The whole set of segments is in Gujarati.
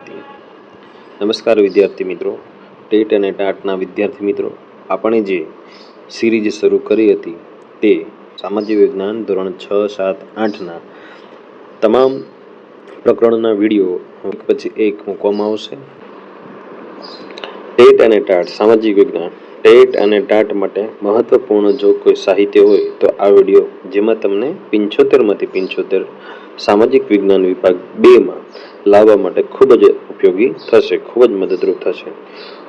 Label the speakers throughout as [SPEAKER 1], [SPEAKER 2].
[SPEAKER 1] નમસ્કાર વિદ્યાર્થી મિત્રો, ટેટ અને ટાટના વિદ્યાર્થી મિત્રો, આપણે જે સિરીઝ શરૂ કરી હતી તે સામાજિક વિજ્ઞાન ધોરણ 6, 7, 8ના તમામ પ્રકરણોના વિડીયો એક પછી એક મૂકવામાં આવશે. ટેટ અને ટાટ સામાજિક વિજ્ઞાન, ટેટ અને ટાટ માટે મહત્વપૂર્ણ જો કોઈ સાહિત્ય હોય તો આ વિડીયો, જેમાં તમને 75માંથી 75 સામાજિક વિજ્ઞાન વિભાગ 2માં લાવવા માટે ખૂબ જ ઉપયોગી થશે, ખૂબ જ મદદરૂપ થશે.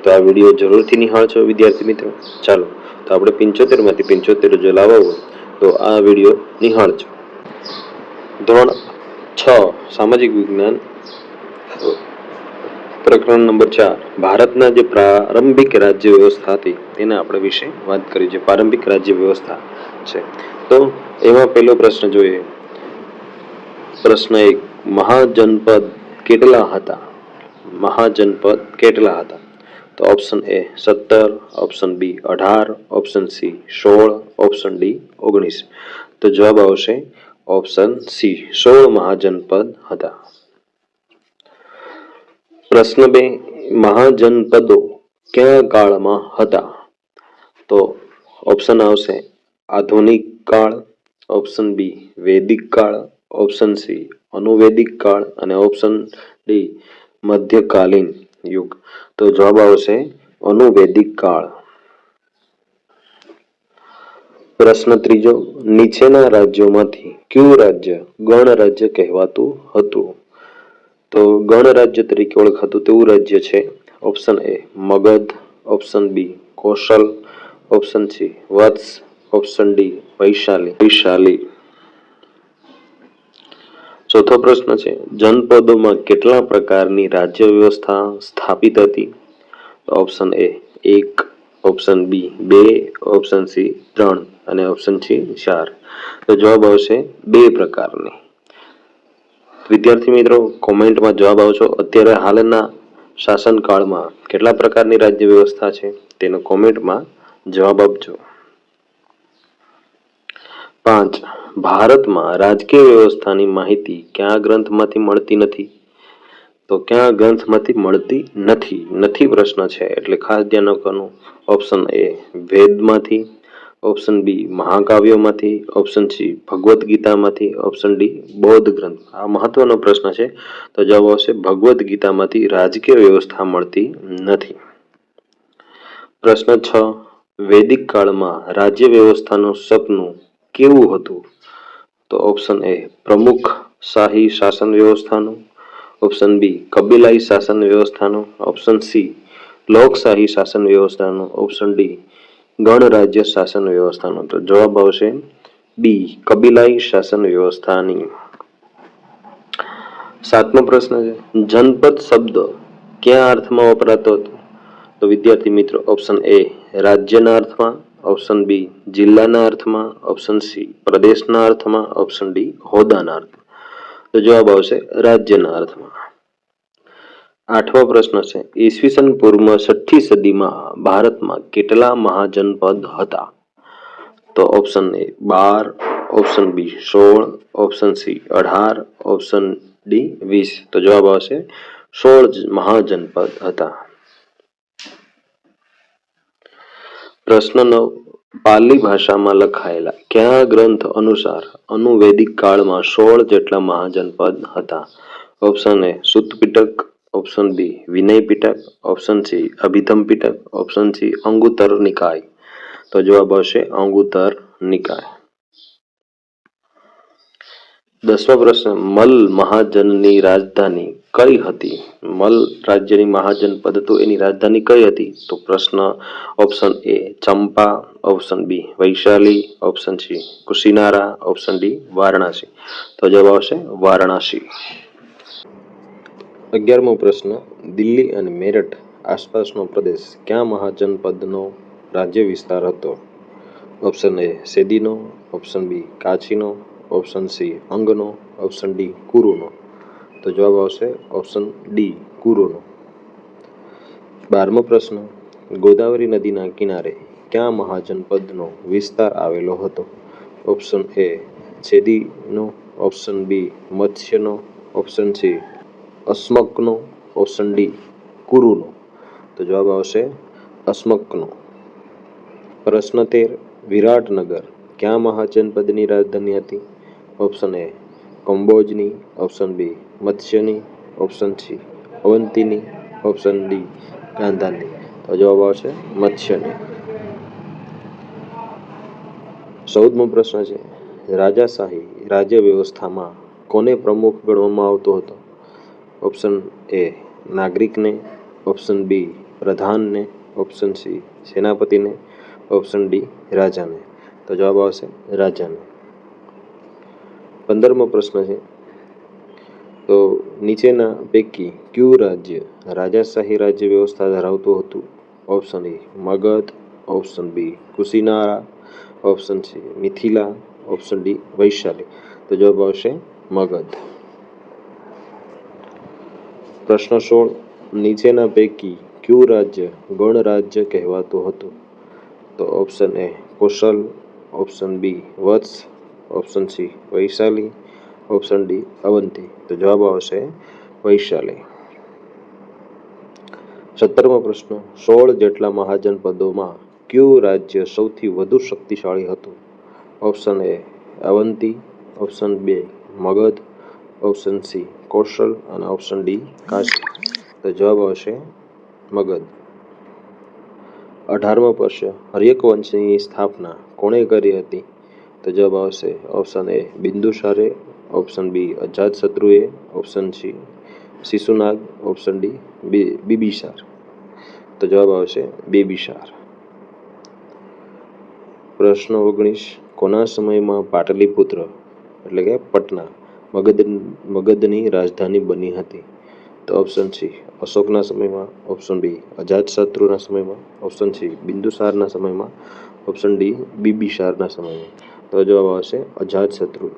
[SPEAKER 1] તો આ વિડીયો જરૂરથી નિહાળજો વિદ્યાર્થી મિત્રો. ચાલો તો આપણે 75માંથી 75 જો લાવવા હોય તો આ વિડીયો નિહાળજો. ધોરણ 6 સામાજિક વિજ્ઞાન પ્રકરણ નંબર 4 ભારતના જે પ્રારંભિક રાજ્ય વ્યવસ્થા હતી તેના આપણે વિશે વાત કરી છે. પ્રારંભિક રાજ્ય વ્યવસ્થા છે તો એમાં પહેલો પ્રશ્ન જોઈએ. પ્રશ્ન 1, મહાજનપદ કેટલા હતા? મહાજનપદ કેટલા હતા? તો option A 17, option B 18, option C 16, option D 19. તો જવાબ આવશે ઓપ્શન સી 16 મહાજનપદ હતા. પ્રશ્ન 2, મહાજનપદો કયા કાળમાં હતા? તો ઓપ્શન આવશે આધુનિક કાળ, ઓપ્શન બી વૈદિક કાળ, ઓપ્શન સી અનુવૈદિક કાળ અને ઓપ્શન ડી મધ્યકાલીન યુગ. તો જવાબ આવશે અનુવૈદિક કાળ. પ્રશ્ન 3, નીચેના રાજ્યોમાંથી કયું રાજ્ય ગણરાજ્ય કહેવાતું હતું? તો ગણરાજ્ય તરીકે ઓળખાતું તેવું રાજ્ય છે option A Magadh, option B Kaushal, option C Vatsa, option D Vaishali. ચોથો પ્રશ્ન છે, જનપદોમાં કેટલા પ્રકારની રાજ્ય વ્યવસ્થા સ્થાપિત હતી? Option A 1, option B 2, option C 3 અને ઓપ્શન સી 4. તો જવાબ આવશે 2 પ્રકારની. વિદ્યાર્થી મિત્રો, કોમેન્ટમાં જવાબ આવશો. અત્યારે હાલના શાસનકાળમાં કેટલા પ્રકારની રાજ્ય વ્યવસ્થા છે તેનો કોમેન્ટમાં જવાબ આપજો. 5, ભારતમાં રાજકીય વ્યવસ્થાની માહિતી કયા ગ્રંથમાંથી મળતી નથી? તો કયા ગ્રંથમાંથી મળતી નથી પ્રશ્ન છે, એટલે ખાસ ધ્યાન રાખવાનું. ઓપ્શન એ વેદમાંથી, ઓપ્શન બી મહાકાવ્યોમાંથી, ઓપ્શન સી ભગવદ્ ગીતામાંથી, ઓપ્શન ડી બૌદ્ધ ગ્રંથ. આ મહત્વનો પ્રશ્ન છે. તો જવાબ આવશે ભગવદ્ ગીતામાંથી રાજકીય વ્યવસ્થા મળતી નથી. પ્રશ્ન 6, વૈદિક કાળમાં રાજ્ય વ્યવસ્થાનું સપનું કેવું હતું? તો ઓપ્શન એ પ્રમુખ શાહી શાસન વ્યવસ્થાનું, ઓપ્શન બી કબીલાઈ શાસન વ્યવસ્થાનું, ઓપ્શન સી લોકશાહી શાસન વ્યવસ્થાનું, ઓપ્શન ડી ગણરાજ્ય શાસન વ્યવસ્થાનું. તો જવાબ આવશે બી કબીલાઈ શાસન વ્યવસ્થાની. 7મો પ્રશ્ન છે, જનપદ શબ્દ કયા અર્થમાં વપરાતો હતો? તો વિદ્યાર્થી મિત્રો, ઓપ્શન એ રાજ્યના અર્થમાં, ઓપ્શન બી જિલ્લાના અર્થમાં, ઓપ્શન સી પ્રદેશના અર્થમાં, ઓપ્શન ડી હોદ્દાના અર્થમાં. તો જવાબ આવશે રાજ્યના અર્થમાં. 8મો પ્રશ્ન છે, ઈસવીસન પૂર્વમાં 6ઠ્ઠી સદીમાં ભારતમાં કેટલા મહાજનપદ હતા? તો option A 12, option B 16, option C 18, option D 20. તો જવાબ આવશે 16 મહાજનપદ હતા. પ્રશ્ન 9, પાલી ભાષામાં લખાયેલા કયા ગ્રંથ અનુસાર અનુવૈદિક કાળમાં 16 જેટલા મહાજનપદ હતા? Option A Sutta Pitaka, option B Vinaya Pitaka, option C Abhidhamma Pitaka, option C Anguttara Nikaya. તો જવાબ આવશે અંગુત્તર નિકાય. 10મો પ્રશ્ન, મલ મહાજનની રાજધાની કઈ હતી? મલ રાજ્યની મહાજનપદ હતું એની રાજધાની કઈ હતી? તો પ્રશ્ન option A Champa, option B Vaishali, option C Kushinara, option D Varanasi. તો જવાબ આવશે વારાણસી. 11મો પ્રશ્ન, દિલ્હી અને મેરઠ આસપાસનો પ્રદેશ કયા મહાજનપદનો રાજ્ય વિસ્તાર હતો? ઓપ્શન એ સેદીનો, ઓપ્શન બી કાચીનો, ઓપ્શન સી અંગનો, ઓપ્શન ડી કુરુનો. તો જવાબ આવશે ઓપ્શન ડી કુરુનો. 12મો પ્રશ્ન, ગોદાવરી નદીના કિનારે કયા મહાજનપદનો વિસ્તાર આવેલો હતો? ઓપ્શન એ સેદીનો, ઓપ્શન બી મત્સ્યનો, ઓપ્શન સી અસ્મકનો, ઓપ્શન ડી કુરુનો. તો જવાબ આવશે અસ્મકનો. પ્રશ્ન 13. વિરાટનગર ક્યાં મહાજનપદની રાજધાની હતી? ઓપ્શન એ કંબોજની, ઓપ્શન બી મત્સ્યની, ઓપ્શન સી અવંતીની, ઓપ્શન ડી ગાંધારની. તો જવાબ આવશે મત્સ્યની. 14મો પ્રશ્ન છે, રાજાશાહી રાજ્ય વ્યવસ્થામાં કોને પ્રમુખ ગણવામાં આવતો હતો? ઓપ્શન એ નાગરિકને, ઓપ્શન બી પ્રધાનને, ઓપ્શન સી સેનાપતિને, ઓપ્શન ડી રાજાને. તો જવાબ આવશે રાજાને. 15મો પ્રશ્ન છે, તો નીચેના પૈકી કયું રાજ્ય રાજાશાહી રાજ્ય વ્યવસ્થા ધરાવતું હતું? Option A Magadh, option B Kushinara, option C Mithila, option D Vaishali. તો જવાબ આવશે મગધ. પ્રશ્ન 16. નીચેના પૈકી કયું રાજ્ય ગણરાજ્ય કહેવાતું હતું? તો option A Koshal, option B Vatsa, option C Vaishali, option D Avanti. તો જવાબ આવશે વૈશાલી. 17મો પ્રશ્ન, 16 જેટલા મહાજનપદોમાં કયું રાજ્ય સૌથી વધુ શક્તિશાળી હતું? ઓપ્શન એ અવંતી, ઓપ્શન બે મગધ, ઓપ્શન સી કૌશલ અને ઓપ્શન ડી કાશી. તો જવાબ આવશે મગધ. 18મો પ્રશ્ન, હર્યક વંશની સ્થાપના કોણે કરી હતી? તો જવાબ આવશે ઓપ્શન એ બિંદુસારે, ઓપ્શન બી અજાતશત્રુએ, option C Shishunag, option D Bimbisar. તો જવાબ આવશે બિંબિસાર. પ્રશ્ન 19, કોના સમયમાં પાટલીપુત્ર એટલે કે પટના મગધની રાજધાની બની હતી? તો ઓપ્શન સી અશોકના સમયમાં, ઓપ્શન બી અજાતશત્રુના સમયમાં, ઓપ્શન સી બિંદુસારના સમયમાં, ઓપ્શન ડી બિંબિસારના સમયમાં. તો જવાબ આવશે અજાતશત્રુ.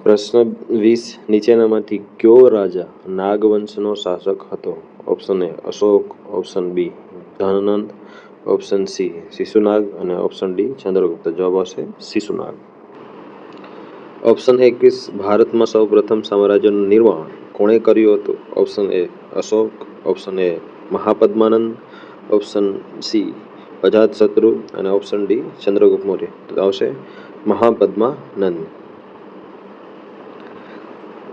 [SPEAKER 1] પ્રશ્ન 20, નીચેનામાંથી કયો રાજા નાગવંશનો શાસક હતો? Option A Ashok, option B Dhananand, option C Shishunag અને ઓપ્શન ડી ચંદ્રગુપ્ત. જવાબ આવશે શિશુનાગ. ઓપ્શન 21, ભારતમાં સૌ પ્રથમ સામ્રાજ્યનું નિર્માણ કોણે કર્યું હતું? Option A Ashok, option A Mahapadmanand, option C Ajatashatru અને ઓપ્શન ડી ચંદ્રગુપ્ત મૌર્ય. તો આવશે મહાપદ્માનંદ.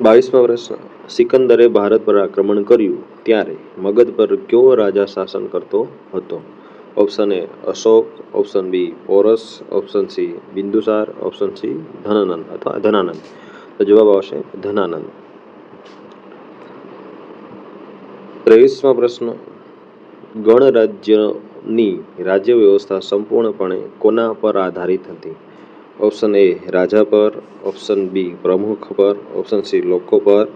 [SPEAKER 1] 22મો પ્રશ્ન, સિકંદરે ભારત પર આક્રમણ કર્યું ત્યારે મગધ પર કયો રાજા શાસન કરતો હતો? Option A Ashok, option B Porus, option C Bindusar, option C Dhananand અથવા ધનાનંદ. તો જવાબ આવશે ધનાનંદ. 23મો પ્રશ્ન, ગણરાજ્યની રાજ્ય વ્યવસ્થા સંપૂર્ણપણે કોના પર આધારિત હતી? ઓપ્શન એ રાજા પર, ઓપ્શન બી પ્રમુખ પર, ઓપ્શન સી લોકો પર,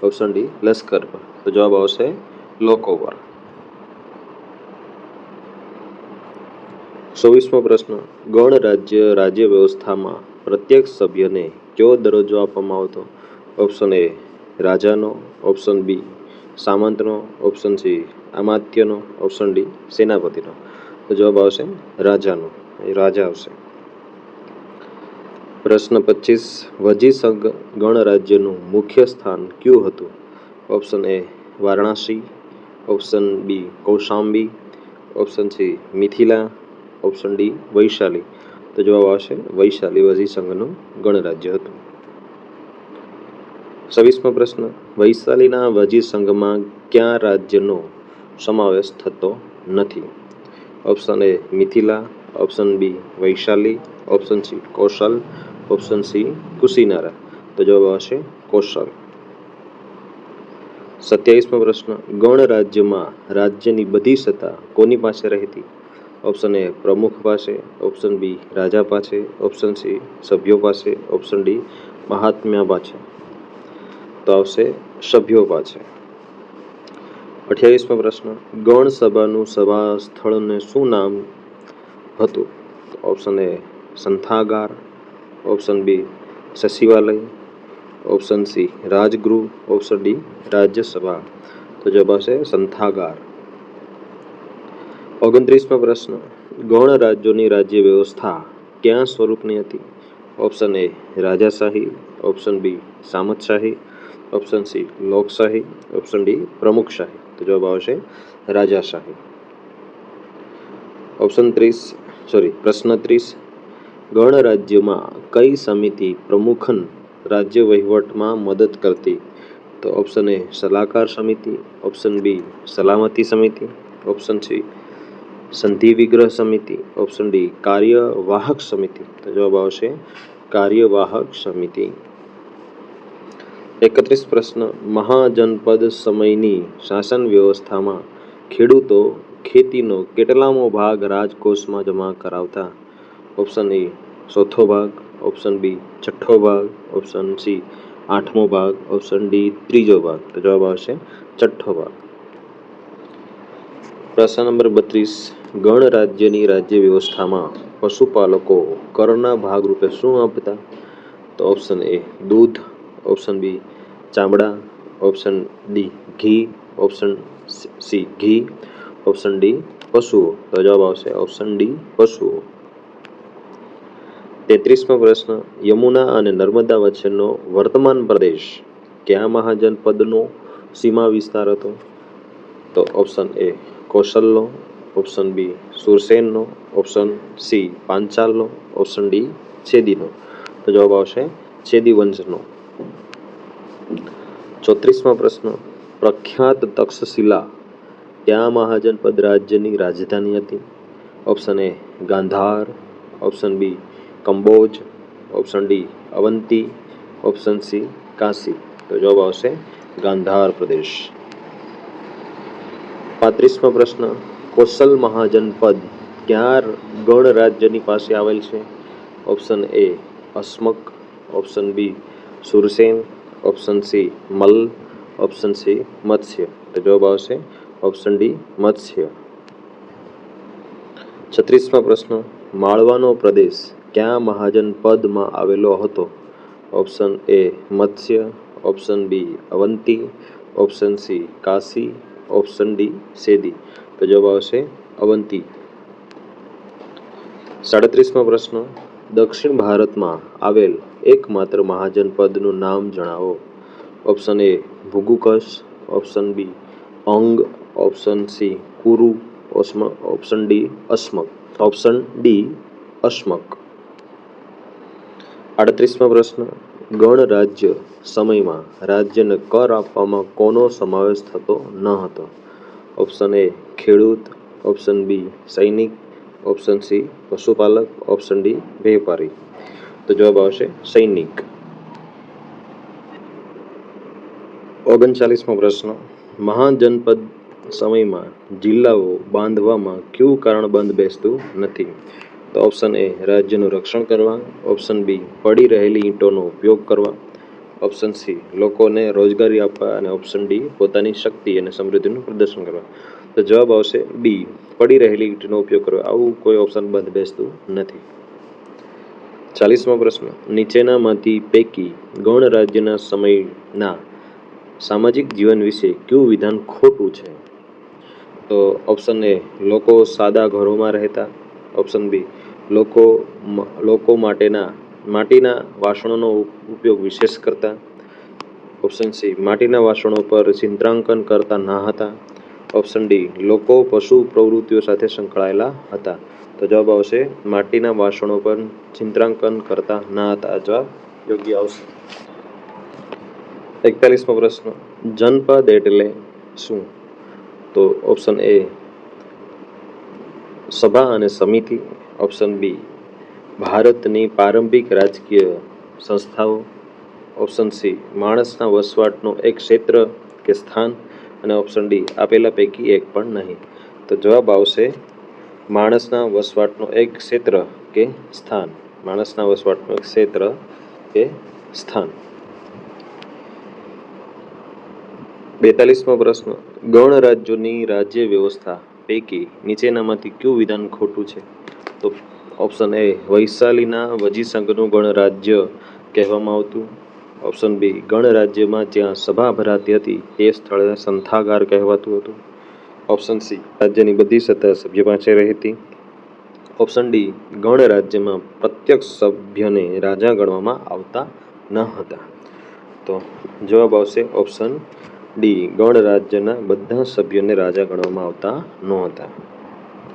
[SPEAKER 1] ઓપ્શન ડી લશ્કર પર. તો જવાબ આવશે લોકો પર. 24મો પ્રશ્ન, ગણરાજ્ય રાજ્ય વ્યવસ્થામાં પ્રત્યેક સભ્યને કયો દરજ્જો આપવામાં આવતો? ઓપ્શન એ રાજાનો, ઓપ્શન બી સામંતનો, ઓપ્શન સી અમાત્યનો, ઓપ્શન ડી સેનાપતિનો. તો જવાબ આવશે રાજાનો, રાજા આવશે. પ્રશ્ન 25, વજીસંઘ ગણરાજ્યનું મુખ્ય સ્થાન કયું હતું? Option A Varanasi, option B Kaushambi, option C Mithila, option D Vaishali. તો જવાબ આવશે વૈશાલી વજીસંઘનું ગણરાજ્ય હતું. 26મો પ્રશ્ન, વૈશાલીના વજીસંઘમાં કયા રાજ્યનો સમાવેશ થતો નથી? Option A Mithila, option B Vaishali, option C Kaushal, option C Kushinara. તો જવાબ આવશે કૌશલ. 27મો પ્રશ્ન, ગણરાજ્યમાં રાજ્યની બધી સત્તા કોની પાસે રહેતી? ઓપ્શન એ પ્રમુખ પાસે, ઓપ્શન બી રાજા પાસે, ઓપ્શન સી સભ્યો પાસે, ઓપ્શન ડી મહાત્મ્ય પાસે. તો આવશે સભ્યો પાસે. 28મો પ્રશ્ન, ગણ સભાનું સભા સ્થળને શું નામ હતું? ઓપ્શન એ સંથાગાર, ઓપ્શન બી સચિવાલય, option C Rajgriha, option D Rajya Sabha. તો જવાબ આવશે સંથાગાર. 29મો પ્રશ્ન, ગણ રાજ્યોની રાજ્ય વ્યવસ્થા કયા સ્વરૂપની હતી? ઓપ્શન એ રાજાશાહી, ઓપ્શન બી સામંતશાહી, ઓપ્શન સી લોકશાહી, ઓપ્શન ડી પ્રમુખશાહી. તો જવાબ આવશે રાજાશાહી. પ્રશ્ન 30. ગણરાજ્યમાં કઈ સમિતિ પ્રમુખન રાજ્ય વહીવટમાં મદદ કરતી? તો ઓપ્શન એ સલાહકાર સમિતિ, ઓપ્શન બી સલામતી સમિતિ, ઓપ્શન સી સંધિ વિગ્રહ સમિતિ, ઓપ્શન ડી કાર્યવાહક સમિતિ. તો જવાબ આવશે કાર્યવાહક સમિતિ. 31 પ્રશ્ન. મહાજનપદ સમયની શાસન વ્યવસ્થામાં ખેડૂતો ખેતીનો કેટલામો ભાગ રાજકોષમાં જમા કરાવતા? ઓપ્શન એ ચોથો ભાગ, ઓપ્શન બી છઠ્ઠો ભાગ, ઓપ્શન સી આઠમો ભાગ, ઓપ્શન ડી ત્રીજો ભાગ. તો જવાબ આવશે છઠ્ઠો ભાગ. પ્રશ્ન નંબર 32. ગણરાજ્યની રાજ્ય વ્યવસ્થામાં પશુપાલકો કરના ભાગરૂપે શું આપતા? તો ઓપ્શન એ દૂધ, ઓપ્શન બી ચામડા, ઓપ્શન ડી ઘી, ઓપ્શન સી ઘી, ઓપ્શન ડી પશુઓ. તો જવાબ આવશે ઓપ્શન ડી પશુઓ. 33મો પ્રશ્ન. યમુના અને નર્મદા વચ્ચેનો વર્તમાન પ્રદેશ કયા મહાજનપદનો સીમા વિસ્તાર હતો? તો ઓપ્શન એ કૌશલનો, ઓપ્શન બી સુરસેનનો, ઓપ્શન સી પાંચાલનો, ઓપ્શન ડી છેદીનો. તો જવાબ આવશે છેદી વંશનો. 34મો પ્રશ્ન. પ્રખ્યાત તક્ષશિલા કયા મહાજનપદ રાજ્યની રાજધાની હતી? Option A Gandhar, option B Kamboj, option D Avanti, option C Kashi. તો જવાબ આવશે ગાંધાર પ્રદેશ. 35મો પ્રશ્ન. કોસલ મહાજનપદ કયા ગણરાજ્યની પાસે આવેલ છે? Option A Asmak, option B Sursen, option C Malla, option C Matsya. તો જવાબ આવશે ઓપ્શન ડી મત્સ્ય. 36મો પ્રશ્ન. માળવાનો પ્રદેશ કયા મહાજનપદમાં આવેલો હતો? Option A Matsya, option B Avanti, option C Kashi, option D Sedi. તો જવાબ આવશે અવંતી. 37મો પ્રશ્ન. દક્ષિણ ભારતમાં આવેલ એકમાત્ર મહાજનપદનું નામ જણાવો. Option A ભૃગુકશ, option B Anga, option C Kuru, option D Asmak. Option D Asmak. 38મો પ્રશ્ન. ગણરાજ્ય સમયમાં રાજ્યને કર આપવામાં કોનો સમાવેશ થતો ન હતો? ઓપ્શન એ ખેડૂત, ઓપ્શન બી સૈનિક, ઓપ્શન સી પશુપાલક, ઓપ્શન ડી વેપારી. તો જવાબ આવશે સૈનિક. 39મો પ્રશ્ન. મહાજનપદ સમયમાં જિલ્લાઓ બાંધવામાં કયું કારણ બંધ બેસતું નથી? તો ઓપ્શન એ રાજ્યનું રક્ષણ કરવા, ઓપ્શન બી પડી રહેલી ઈંટોનો ઉપયોગ કરવા, ઓપ્શન સી લોકોને રોજગારી આપવા અને ઓપ્શન ડી પોતાની શક્તિ અને સમૃદ્ધિનું પ્રદર્શન કરવા. તો જવાબ આવશે બી પડી રહેલી ઈંટનો ઉપયોગ કરવા. આવું કોઈ ઓપ્શન બંધ બેસતું નથી. 40મો પ્રશ્ન. નીચેનામાંથી પૈકી ગણરાજ્યના સમયના સામાજિક જીવન વિશે કયું વિધાન ખોટું છે? તો ઓપ્શન એ લોકો સાદા ઘરોમાં રહેતા, ઓપ્શન બી લોકો માટીના વાસણોનો ઉપયોગ વિશેષ કરતા, ઓપ્શન સી માટીના વાસણો પર ચિત્રાંકન કરતા ન હતા, ઓપ્શન ડી લોકો પશુ પ્રવૃત્તિઓ સાથે સંકળાયેલા હતા. તો જવાબ આવશે માટીના વાસણો પર ચિત્રાંકન કરતા ન હતા. જવાબ યોગ્ય આવશે. 41મો પ્રશ્ન. જનપદ એટલે શું? તો ઓપ્શન એ સભા અને સમિતિ, ઓપ્શન બી ભારતની પ્રારંભિક રાજકીય સંસ્થાઓ, ઓપ્શન સી માણસના વસવાટનો એક ક્ષેત્ર કે સ્થાન, અને ઓપ્શન ડી આપેલા પૈકી એક પણ નહીં. તો જવાબ આવશે માણસના વસવાટનો એક ક્ષેત્ર કે સ્થાન. માણસના વસવાટનો એક ક્ષેત્ર કે સ્થાન. 42મો પ્રશ્ન. ગણરાજ્યોની રાજ્ય વ્યવસ્થા પૈકી નીચેનામાંથી કયું વિધાન ખોટું છે? તો ઓપ્શન એ વૈશાલીના વજીસંઘનું ગણરાજ્ય કહેવામાં આવતું, ઓપ્શન બી ગણરાજ્યમાં જ્યાં સભા ભરાતી હતી તે સ્થળે સંથાગાર કહેવાતું હતું, ઓપ્શન સી રાજ્યની બધી સત્તા સભ્ય પાસે રહેતી, ઓપ્શન ડી, ગણરાજ્યમાં પ્રત્યક્ષ સભ્યને રાજા ગણવામાં આવતા ન હતા. તો જવાબ આવશે ઓપ્શન ડી, ગણરાજ્યના બધા સભ્યોને રાજા ગણવામાં આવતા નહોતા.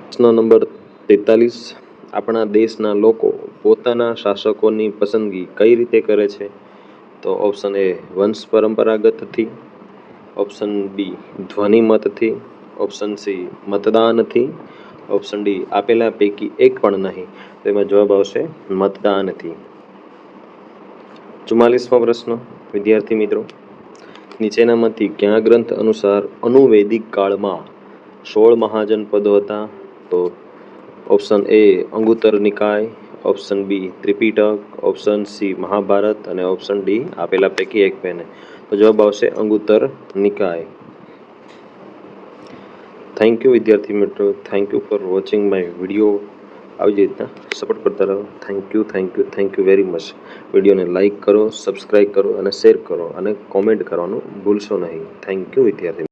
[SPEAKER 1] પ્રશ્ન નંબર 43, આપણા દેશના લોકો પોતાના શાસકોની પસંદગી કઈ રીતે કરે છે? તો ઓપ્શન એ, વંશ પરંપરાગતથી, ઓપ્શન બી, ધ્વનિ મતથી, ઓપ્શન સી, મતદાનથી, ઓપ્શન ડી, આપેલા પૈકી એક પણ નહીં. તેમાં જવાબ આવશે મતદાનથી. 44મો પ્રશ્ન, વિદ્યાર્થી મિત્રો, નીચેનામાંથી કયા ગ્રંથ અનુસાર અનુવૈદિક કાળમાં 16 મહાજનપદો હતા? તો option A, Anguttara Nikaya, option B, Tripitaka, option C, Mahabharat અને ઓપ્શન ડી, આપેલા પૈકી એક પણ નહીં. તો જવાબ આવશે અંગુત્તર નિકાય. થેન્ક યુ વિદ્યાર્થી મિત્રો, thank you for watching my video. આવી જ રીતના સપોર્ટ કરતા રહો. Thank you very much. વિડીયોને લાઇક કરો, સબસ્ક્રાઈબ કરો અને શેર કરો અને કોમેન્ટ કરવાનું ભૂલશો નહીં. થેન્ક યુ વિદ્યાર્થી.